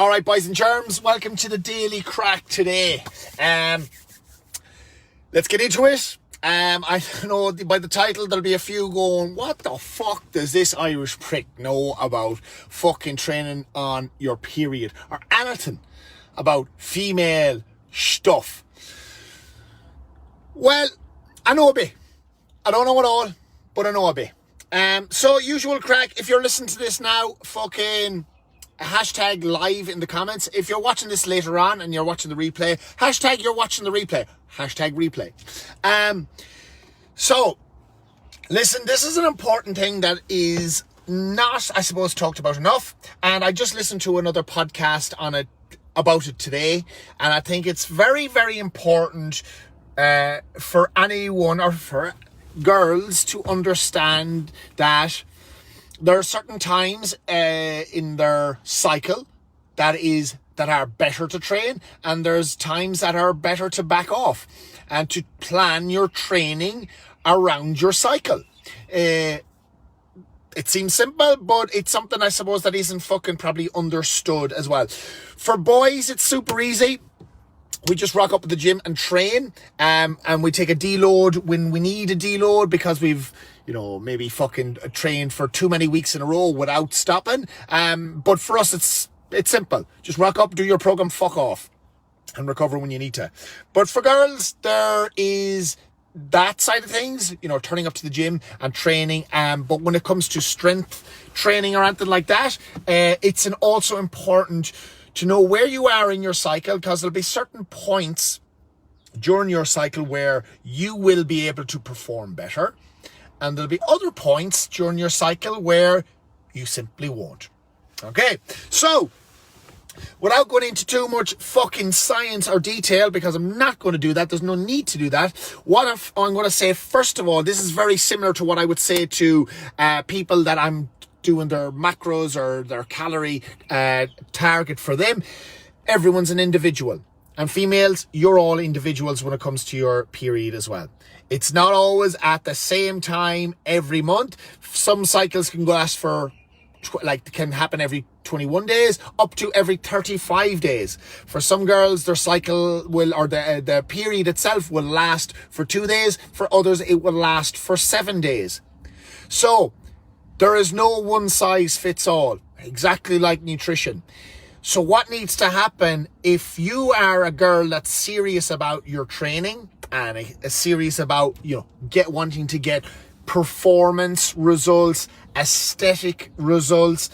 All right, boys and germs, welcome to the Daily Crack today. Let's get into it. I know by the title there'll be a few going, what the fuck does this Irish prick know about fucking training on your period or anything about female stuff? Well, I know a bit. I don't know it all, but I know a bit. So usual crack, if you're listening to this now, fucking hashtag live in the comments. If you're watching this later on and you're watching the replay, hashtag you're watching the replay. Hashtag replay. So, listen, this is an important thing that is not, I suppose, talked about enough. And I just listened to another podcast on it about it today. And I think it's very, very important for anyone or for girls to understand that there are certain times in their cycle that are better to train, and there's times that are better to back off and to plan your training around your cycle. It seems simple, but it's something I suppose that isn't fucking probably understood as well. For boys, it's super easy. We just rock up at the gym and train, and we take a deload when we need a deload because we've, maybe fucking trained for too many weeks in a row without stopping. But for us, it's simple. Just rock up, do your program, fuck off, and recover when you need to. But for girls, there is that side of things, turning up to the gym and training. But when it comes to strength training or anything like that, it's also important to know where you are in your cycle, because there'll be certain points during your cycle where you will be able to perform better. And there'll be other points during your cycle where you simply won't. Okay, so without going into too much fucking science or detail, because I'm not going to do that, there's no need to do that. I'm going to say, first of all, this is very similar to what I would say to people that I'm doing their macros or their calorie target for them. Everyone's an individual. And females, you're all individuals when it comes to your period as well. It's not always at the same time every month. Some cycles can last for, can happen every 21 days, up to every 35 days. For some girls, their cycle the period itself will last for 2 days. For others, it will last for 7 days. So, there is no one size fits all, exactly like nutrition. So what needs to happen if you are a girl that's serious about your training and is serious about, wanting to get performance results, aesthetic results,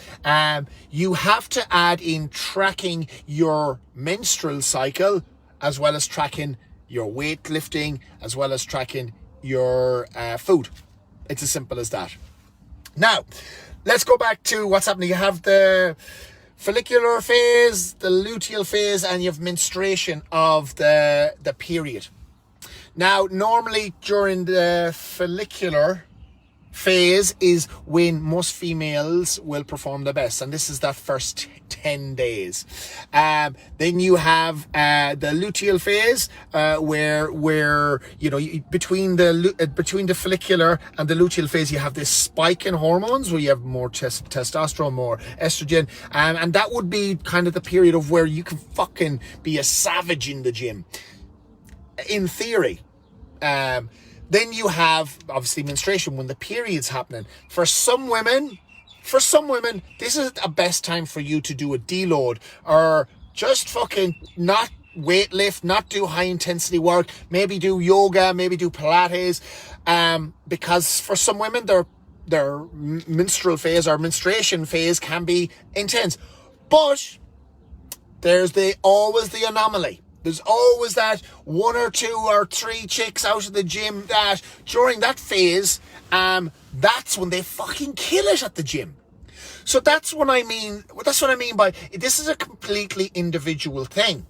you have to add in tracking your menstrual cycle, as well as tracking your weightlifting, as well as tracking your food. It's as simple as that. Now, let's go back to what's happening. You have the follicular phase, the luteal phase, and you have menstruation of the period. Now, normally during the follicular phase is when most females will perform the best, and this is that first 10 days. Then you have the luteal phase, where between the follicular and the luteal phase, you have this spike in hormones where you have more testosterone, more estrogen, and that would be kind of the period of where you can fucking be a savage in the gym, in theory. Then you have, obviously, menstruation, when the period's happening. For some women, this is the best time for you to do a deload, or just fucking not weight lift, not do high intensity work, maybe do yoga, maybe do Pilates, because for some women, their menstrual phase or menstruation phase can be intense. But there's always the anomaly. There's always that 1 or 2 or 3 chicks out of the gym that during that phase, that's when they fucking kill it at the gym. So that's what I mean by this is a completely individual thing.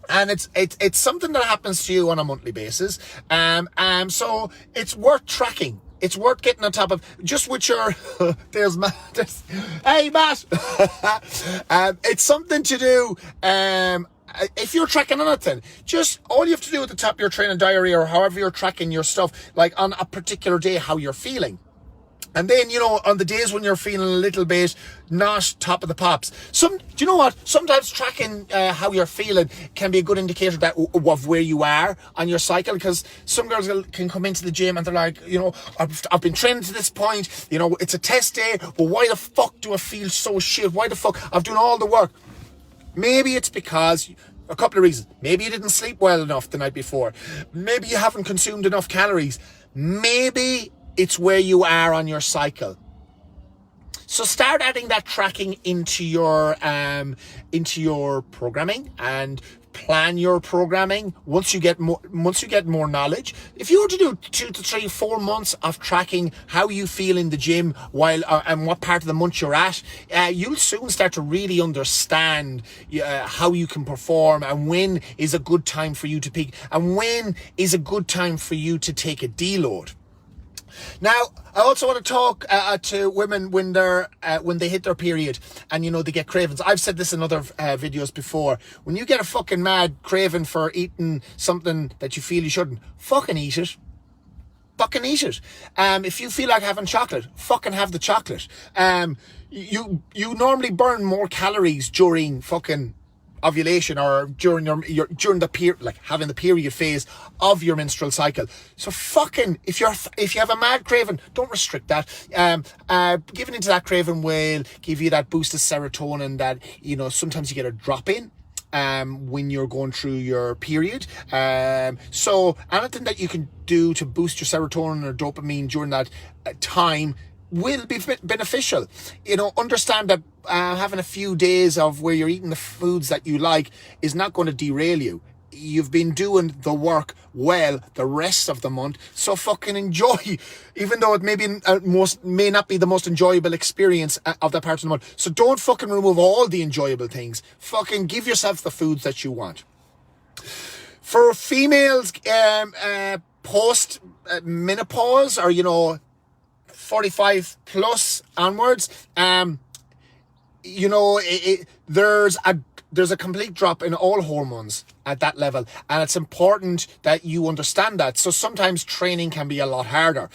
And it's something that happens to you on a monthly basis. So it's worth tracking. It's worth getting on top of, just with your, there's Matt. Hey, Matt. It's something to do, if you're tracking anything, just all you have to do at the top of your training diary, or however you're tracking your stuff, like on a particular day, how you're feeling. And then, on the days when you're feeling a little bit not top of the pops, do you know what? Sometimes tracking how you're feeling can be a good indicator of where you are on your cycle, because some girls can come into the gym and they're like, I've been training to this point, it's a test day, but why the fuck do I feel so shit? Why the fuck? I've done all the work. Maybe it's because a couple of reasons. Maybe you didn't sleep well enough the night before. Maybe you haven't consumed enough calories. Maybe it's where you are on your cycle. So start adding that tracking into your programming, and plan your programming once you get more knowledge. If you were to do 2 to 3, 4 months of tracking how you feel in the gym and what part of the month you're at, you'll soon start to really understand how you can perform, and when is a good time for you to peak, and when is a good time for you to take a deload. Now, I also want to talk to women when they hit their period and, they get cravings. I've said this in other videos before. When you get a fucking mad craving for eating something that you feel you shouldn't, fucking eat it. Fucking eat it. If you feel like having chocolate, fucking have the chocolate. You normally burn more calories during fucking ovulation, or during during the period, like having the period phase of your menstrual cycle. So fucking, if you have a mad craving, don't restrict that. Giving into that craving will give you that boost of serotonin that, sometimes you get a drop in when you're going through your period. So anything that you can do to boost your serotonin or dopamine during that time will be beneficial. Understand that having a few days of where you're eating the foods that you like is not going to derail you. You've been doing the work well the rest of the month, so fucking enjoy, even though it may not be the most enjoyable experience of that part of the month. So don't fucking remove all the enjoyable things. Fucking give yourself the foods that you want. For females, post menopause, or 45 plus onwards, there's a complete drop in all hormones at that level, and it's important that you understand that. So sometimes training can be a lot harder.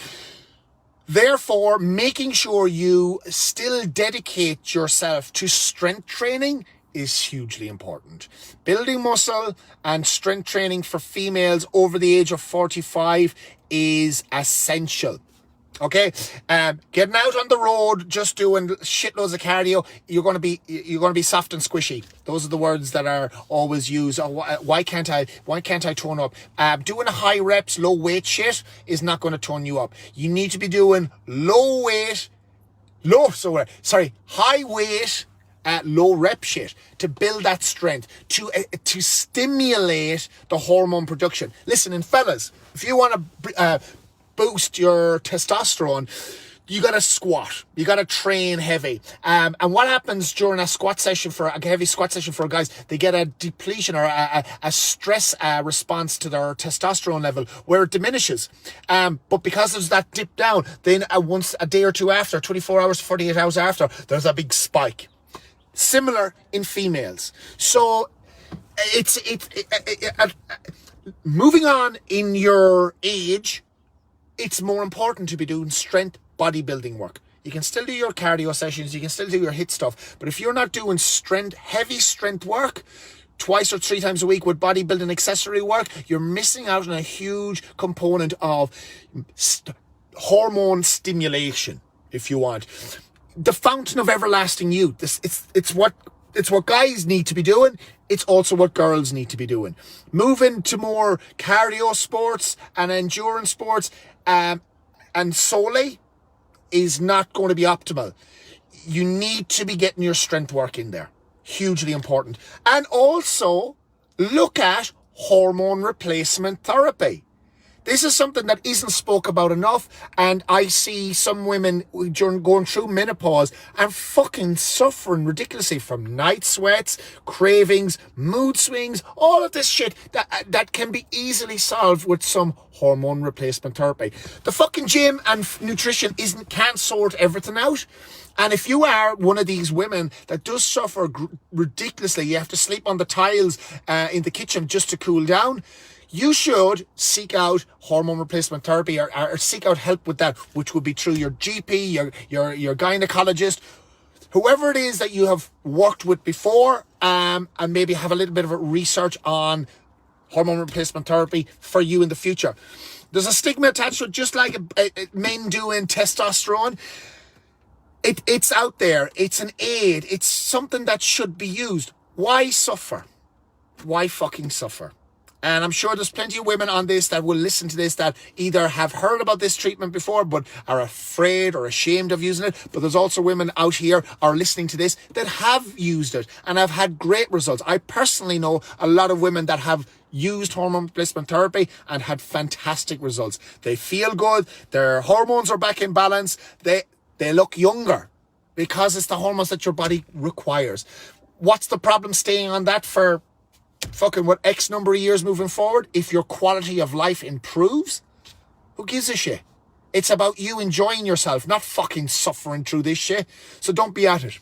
Therefore, making sure you still dedicate yourself to strength training is hugely important. Building muscle and strength training for females over the age of 45 is essential. Okay, getting out on the road, just doing shitloads of cardio, you're going to be soft and squishy. Those are the words that are always used. Why can't I tone up? Doing high reps, low weight shit is not going to tone you up. You need to be doing high weight, low rep shit to build that strength, to stimulate the hormone production. Listen, and fellas, if you want to boost your testosterone, you got to squat. You got to train heavy. And what happens during a heavy squat session for guys, they get a depletion or a stress response to their testosterone level where it diminishes. But because there's that dip down, then once a day or two after, 24 hours, 48 hours after, there's a big spike. Similar in females. So it's moving on in your age, it's more important to be doing strength bodybuilding work. You can still do your cardio sessions, you can still do your HIIT stuff, but if you're not doing heavy strength work 2 or 3 times a week with bodybuilding accessory work, you're missing out on a huge component of hormone stimulation, if you want. The fountain of everlasting youth. It's what guys need to be doing. It's also what girls need to be doing. Moving to more cardio sports and endurance sports and solely is not going to be optimal. You need to be getting your strength work in there. Hugely important. And also look at hormone replacement therapy. This is something that isn't spoke about enough, and I see some women going through menopause and fucking suffering ridiculously from night sweats, cravings, mood swings, all of this shit that can be easily solved with some hormone replacement therapy. The fucking gym and nutrition can't sort everything out. And if you are one of these women that does suffer ridiculously, you have to sleep on the tiles in the kitchen just to cool down, you should seek out hormone replacement therapy or seek out help with that, which would be through your GP, your gynecologist, whoever it is that you have worked with before, and maybe have a little bit of a research on hormone replacement therapy for you in the future. There's a stigma attached to it, just like men do in testosterone. It's out there. It's an aid. It's something that should be used. Why suffer? Why fucking suffer? And I'm sure there's plenty of women on this that will listen to this that either have heard about this treatment before but are afraid or ashamed of using it. But there's also women out here are listening to this that have used it and have had great results. I personally know a lot of women that have used hormone replacement therapy and had fantastic results. They feel good. Their hormones are back in balance. They look younger because it's the hormones that your body requires. What's the problem staying on that for fucking X number of years moving forward? If your quality of life improves, who gives a shit? It's about you enjoying yourself, not fucking suffering through this shit. So don't be at it.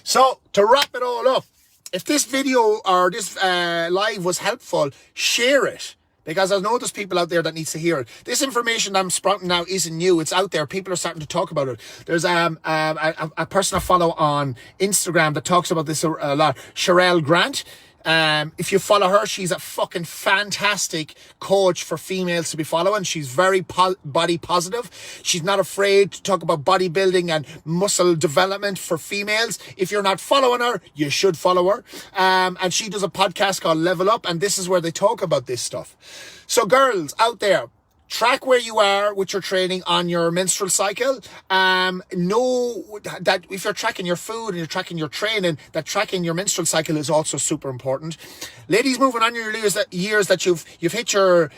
So to wrap it all up, if this video or this live was helpful, share it. Because I know there's people out there that needs to hear it. This information I'm sprouting now isn't new. It's out there. People are starting to talk about it. There's a person I follow on Instagram that talks about this a lot. Sherelle Grant. If you follow her, she's a fucking fantastic coach for females to be following. She's very body positive. She's not afraid to talk about bodybuilding and muscle development for females. If you're not following her, you should follow her. And she does a podcast called Level Up, and this is where they talk about this stuff. So girls out there, track where you are with your training on your menstrual cycle. Know that if you're tracking your food and you're tracking your training, that tracking your menstrual cycle is also super important. Ladies moving on your years that you've hit your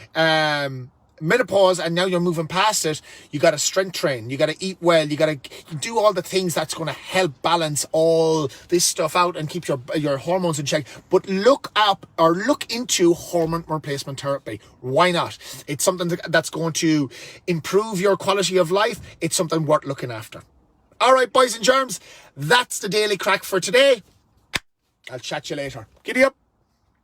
menopause and now you're moving past it, you got to strength train, you got to eat well, you got to do all the things that's going to help balance all this stuff out and keep your hormones in check. But look into hormone replacement therapy. Why not? It's something that's going to improve your quality of life. It's something worth looking after. All right, boys and germs, that's the daily crack for today. I'll chat you later. Giddy up.